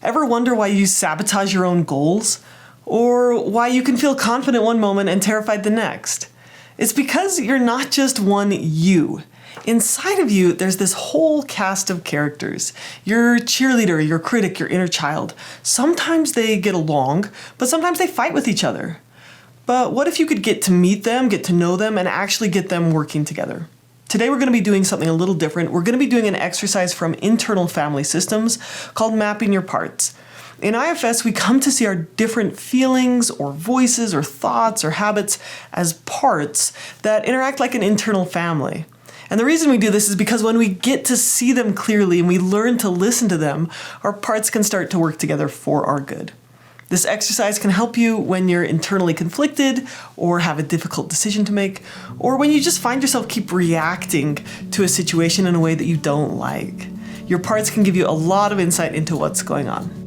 Ever wonder why you sabotage your own goals? Or why you can feel confident one moment and terrified the next? It's because you're not just one you. Inside of you, there's this whole cast of characters. Your cheerleader, your critic, your inner child. Sometimes they get along, but sometimes they fight with each other. But what if you could get to meet them, get to know them, and actually get them working together? Today we're going to be doing something a little different. We're going to be doing an exercise from Internal Family Systems called Mapping Your Parts. In IFS, we come to see our different feelings or voices or thoughts or habits as parts that interact like an internal family. And the reason we do this is because when we get to see them clearly and we learn to listen to them, our parts can start to work together for our good. This exercise can help you when you're internally conflicted or have a difficult decision to make, or when you just find yourself keep reacting to a situation in a way that you don't like. Your parts can give you a lot of insight into what's going on.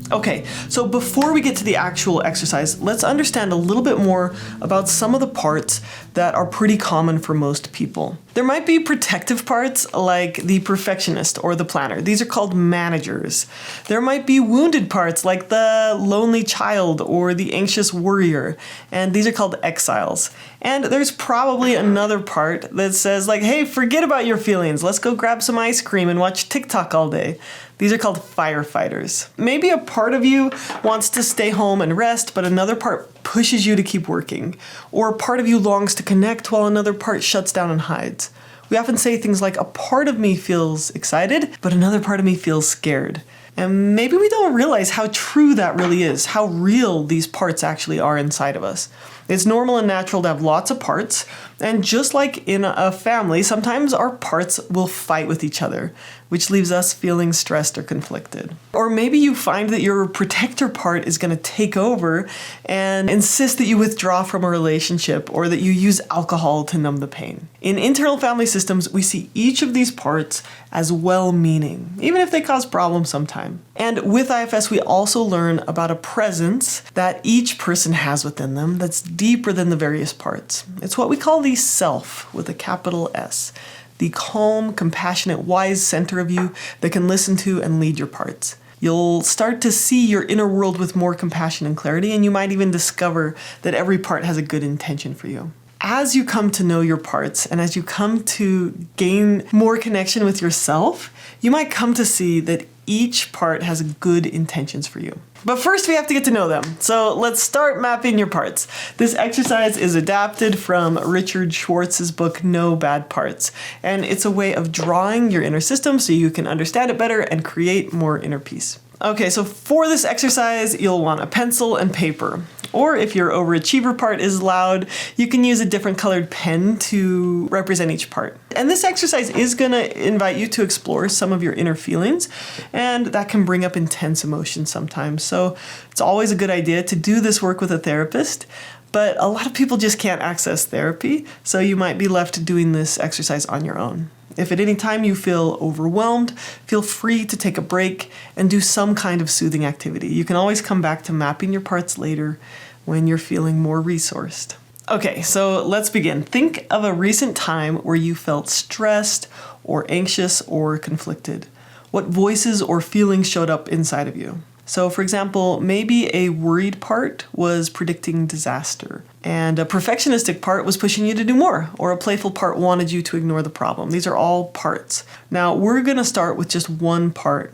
Okay, so before we get to the actual exercise, let's understand a little bit more about some of the parts that are pretty common for most people. There might be protective parts like the perfectionist or the planner. These are called managers. There might be wounded parts like the lonely child or the anxious worrier, and these are called exiles. And there's probably another part that says like, hey, forget about your feelings. Let's go grab some ice cream and watch TikTok all day. These are called firefighters. Maybe a part of you wants to stay home and rest, but another part pushes you to keep working. Or a part of you longs to connect while another part shuts down and hides. We often say things like, a part of me feels excited, but another part of me feels scared. And maybe we don't realize how true that really is, how real these parts actually are inside of us. It's normal and natural to have lots of parts, and just like in a family, sometimes our parts will fight with each other, which leaves us feeling stressed or conflicted. Or maybe you find that your protector part is going to take over and insist that you withdraw from a relationship or that you use alcohol to numb the pain. In Internal Family Systems, we see each of these parts as well-meaning, even if they cause problems sometime. And with IFS, we also learn about a presence that each person has within them that's deeper than the various parts. It's what we call the self with a capital S. The calm, compassionate, wise center of you that can listen to and lead your parts. You'll start to see your inner world with more compassion and clarity, and you might even discover that every part has a good intention for you. As you come to know your parts and as you come to gain more connection with yourself, you might come to see that each part has good intentions for you. But first we have to get to know them. So let's start mapping your parts. This exercise is adapted from Richard Schwartz's book, No Bad Parts. And it's a way of drawing your inner system so you can understand it better and create more inner peace. Okay, so for this exercise, you'll want a pencil and paper. Or if your overachiever part is loud, you can use a different colored pen to represent each part. And this exercise is going to invite you to explore some of your inner feelings, and that can bring up intense emotions sometimes. So it's always a good idea to do this work with a therapist, but a lot of people just can't access therapy, so you might be left doing this exercise on your own. If at any time you feel overwhelmed, feel free to take a break and do some kind of soothing activity. You can always come back to mapping your parts later when you're feeling more resourced. Okay, so let's begin. Think of a recent time where you felt stressed or anxious or conflicted. What voices or feelings showed up inside of you? So for example, maybe a worried part was predicting disaster, and a perfectionistic part was pushing you to do more, or a playful part wanted you to ignore the problem. These are all parts. Now we're going to start with just one part.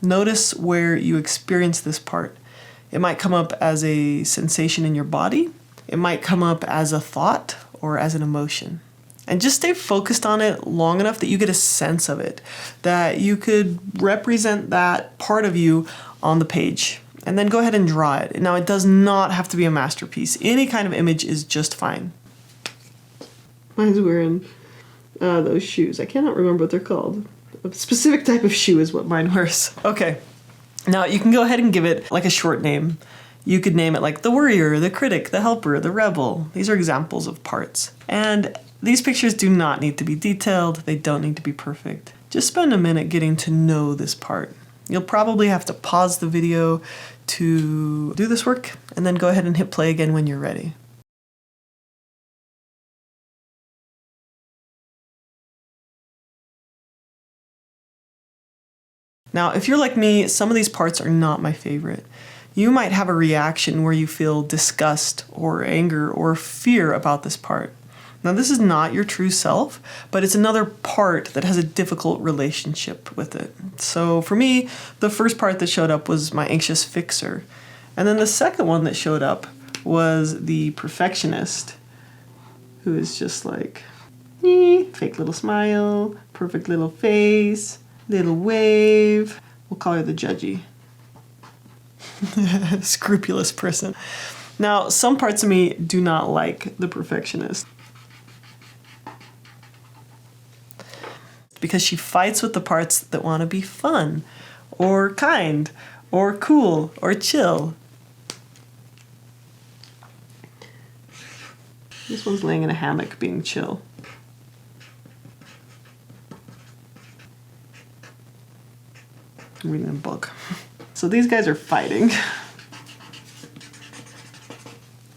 Notice where you experience this part. It might come up as a sensation in your body. It might come up as a thought or as an emotion. And just stay focused on it long enough that you get a sense of it, that you could represent that part of you on the page, and then go ahead and draw it. Now, it does not have to be a masterpiece. Any kind of image is just fine. Mine's wearing those shoes. I cannot remember what they're called. A specific type of shoe is what mine wears. Okay. Now, you can go ahead and give it like a short name. You could name it like the worrier, the critic, the helper, the rebel. These are examples of parts. And these pictures do not need to be detailed. They don't need to be perfect. Just spend a minute getting to know this part. You'll probably have to pause the video to do this work, and then go ahead and hit play again when you're ready. Now, if you're like me, some of these parts are not my favorite. You might have a reaction where you feel disgust or anger or fear about this part. Now, this is not your true self, but it's another part that has a difficult relationship with it. So for me, the first part that showed up was my anxious fixer. And then the second one that showed up was the perfectionist, who is just like, fake little smile, perfect little face, little wave. We'll call her the judgy. Scrupulous person. Now, some parts of me do not like the perfectionist, because she fights with the parts that want to be fun, or kind, or cool, or chill. This one's laying in a hammock being chill. I'm reading a book. So these guys are fighting.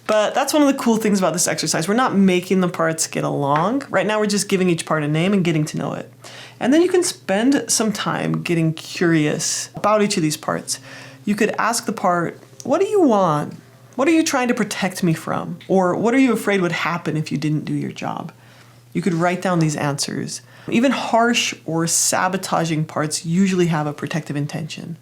But that's one of the cool things about this exercise. We're not making the parts get along. Right now we're just giving each part a name and getting to know it. And then you can spend some time getting curious about each of these parts. You could ask the part, what do you want? What are you trying to protect me from? Or what are you afraid would happen if you didn't do your job? You could write down these answers. Even harsh or sabotaging parts usually have a protective intention.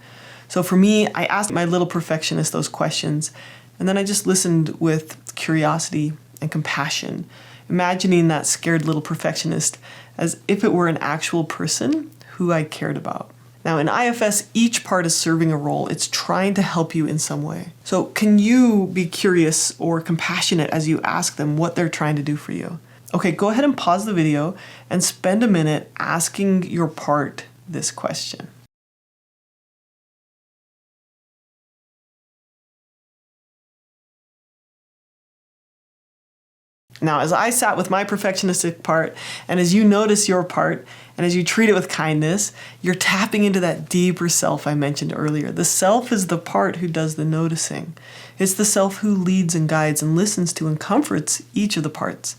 So for me, I asked my little perfectionist those questions, and then I just listened with curiosity and compassion, imagining that scared little perfectionist as if it were an actual person who I cared about. Now in IFS, each part is serving a role. It's trying to help you in some way. So can you be curious or compassionate as you ask them what they're trying to do for you? Okay, go ahead and pause the video and spend a minute asking your part this question. Now, as I sat with my perfectionistic part, and as you notice your part, and as you treat it with kindness, you're tapping into that deeper self I mentioned earlier. The self is the part who does the noticing. It's the self who leads and guides and listens to and comforts each of the parts.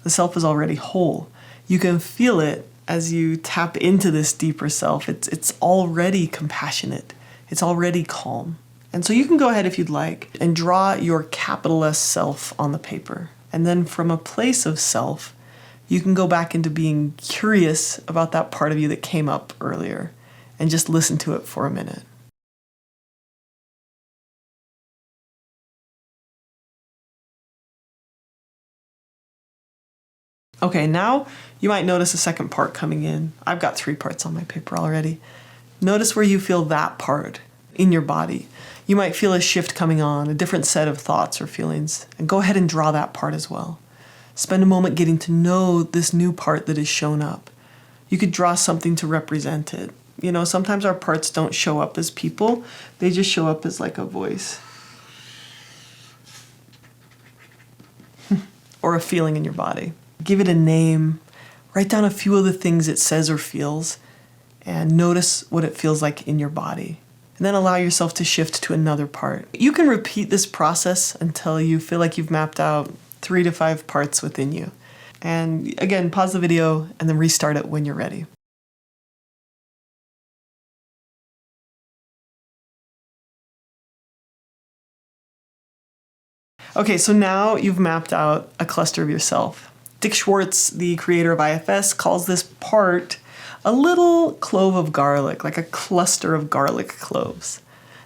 The self is already whole. You can feel it as you tap into this deeper self. It's already compassionate. It's already calm. And so you can go ahead if you'd like and draw your capital S self on the paper. And then from a place of self, you can go back into being curious about that part of you that came up earlier and just listen to it for a minute. Okay, now you might notice a second part coming in. I've got 3 parts on my paper already. Notice where you feel that part in your body. You might feel a shift coming on, a different set of thoughts or feelings, and go ahead and draw that part as well. Spend a moment getting to know this new part that has shown up. You could draw something to represent it. You know, sometimes our parts don't show up as people, they just show up as like a voice. Or a feeling in your body. Give it a name, write down a few of the things it says or feels, and notice what it feels like in your body. And then allow yourself to shift to another part. You can repeat this process until you feel like you've mapped out 3 to 5 parts within you. And again, pause the video and then restart it when you're ready. Okay, so now you've mapped out a cluster of yourself. Dick Schwartz, the creator of IFS, calls this part a little clove of garlic, like a cluster of garlic cloves.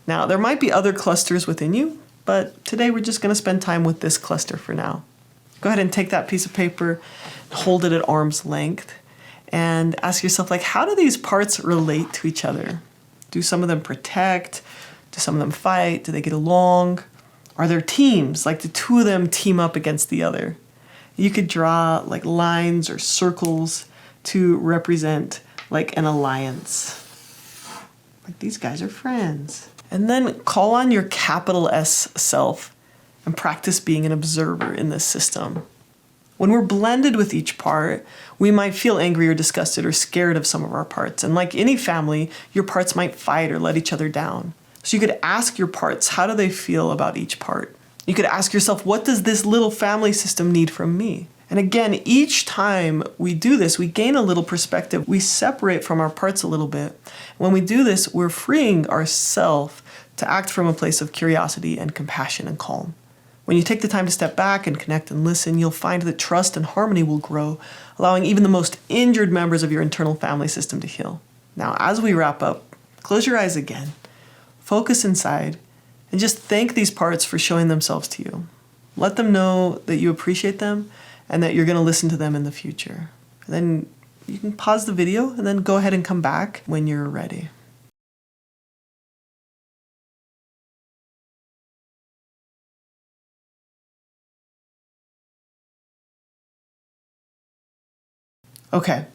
Now, there might be other clusters within you, but today we're just going to spend time with this cluster for now. Go ahead and take that piece of paper, hold it at arm's length, and ask yourself, like, how do these parts relate to each other? Do some of them protect? Do some of them fight? Do they get along? Are there teams? Like, do 2 of them team up against the other? You could draw like lines or circles to represent like an alliance. Like, these guys are friends. And then call on your capital S self and practice being an observer in this system. When we're blended with each part, we might feel angry or disgusted or scared of some of our parts. And like any family, your parts might fight or let each other down. So you could ask your parts, how do they feel about each part? You could ask yourself, what does this little family system need from me? And again, each time we do this, we gain a little perspective. We separate from our parts a little bit. When we do this, we're freeing ourselves to act from a place of curiosity and compassion and calm. When you take the time to step back and connect and listen, you'll find that trust and harmony will grow, allowing even the most injured members of your internal family system to heal. Now, as we wrap up, close your eyes again, focus inside, and just thank these parts for showing themselves to you. Let them know that you appreciate them and that you're going to listen to them in the future. And then you can pause the video and then go ahead and come back when you're ready. Okay,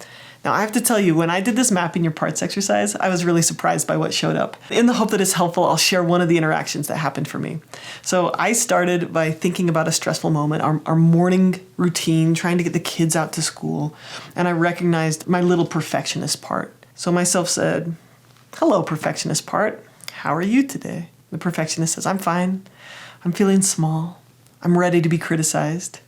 now I have to tell you, when I did this mapping your parts exercise, I was really surprised by what showed up. In the hope that it's helpful, I'll share one of the interactions that happened for me. So I started by thinking about a stressful moment, our morning routine, trying to get the kids out to school, and I recognized my little perfectionist part. So myself said, "Hello, perfectionist part. How are you today?" The perfectionist says, "I'm fine. I'm feeling small. I'm ready to be criticized."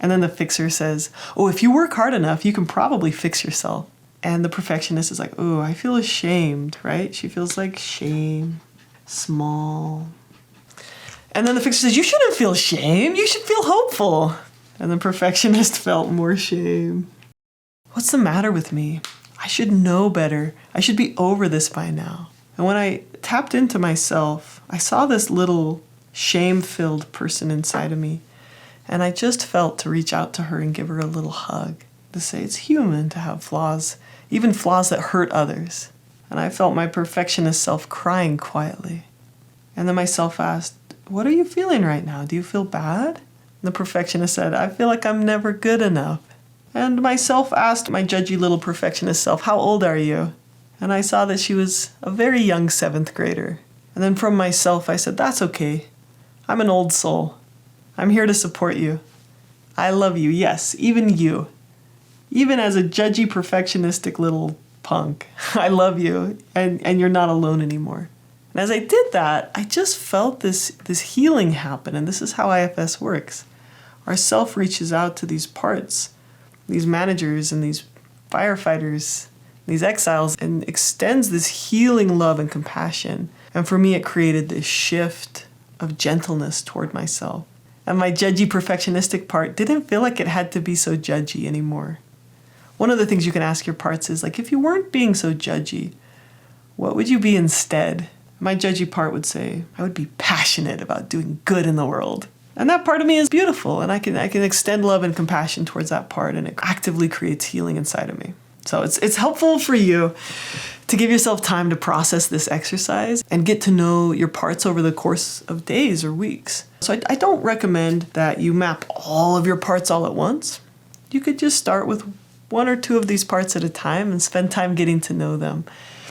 And then the fixer says, "Oh, if you work hard enough, you can probably fix yourself." And the perfectionist is like, "Oh, I feel ashamed," right? She feels like shame, small. And then the fixer says, "You shouldn't feel shame. You should feel hopeful." And the perfectionist felt more shame. What's the matter with me? I should know better. I should be over this by now. And when I tapped into myself, I saw this little shame-filled person inside of me. And I just felt to reach out to her and give her a little hug, to say it's human to have flaws, even flaws that hurt others. And I felt my perfectionist self crying quietly. And then myself asked, "What are you feeling right now? Do you feel bad?" And the perfectionist said, "I feel like I'm never good enough." And myself asked my judgy little perfectionist self, "How old are you?" And I saw that she was a very young 7th grader. And then from myself, I said, "That's okay. I'm an old soul. I'm here to support you. I love you, yes, even you. Even as a judgy, perfectionistic little punk, I love you, and you're not alone anymore." And as I did that, I just felt this healing happen, and this is how IFS works. Our self reaches out to these parts, these managers and these firefighters, these exiles, and extends this healing love and compassion. And for me, it created this shift of gentleness toward myself. And my judgy perfectionistic part didn't feel like it had to be so judgy anymore. One of the things you can ask your parts is, like, if you weren't being so judgy, what would you be instead? My judgy part would say, "I would be passionate about doing good in the world." And that part of me is beautiful, and I can extend love and compassion towards that part, and it actively creates healing inside of me. So it's helpful for you to give yourself time to process this exercise and get to know your parts over the course of days or weeks. So I don't recommend that you map all of your parts all at once. You could just start with 1 or 2 of these parts at a time and spend time getting to know them.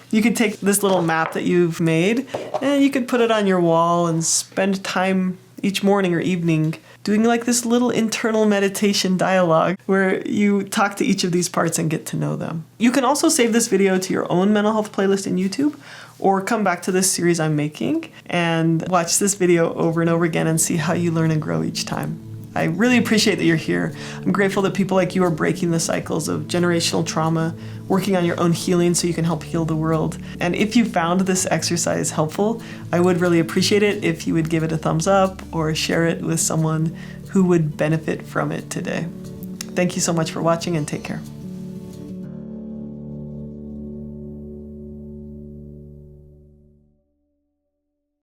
You could take this little map that you've made and you could put it on your wall and spend time each morning or evening doing like this little internal meditation dialogue where you talk to each of these parts and get to know them. You can also save this video to your own mental health playlist in YouTube, or come back to this series I'm making and watch this video over and over again and see how you learn and grow each time. I really appreciate that you're here. I'm grateful that people like you are breaking the cycles of generational trauma, working on your own healing so you can help heal the world. And if you found this exercise helpful, I would really appreciate it if you would give it a thumbs up or share it with someone who would benefit from it today. Thank you so much for watching, and take care.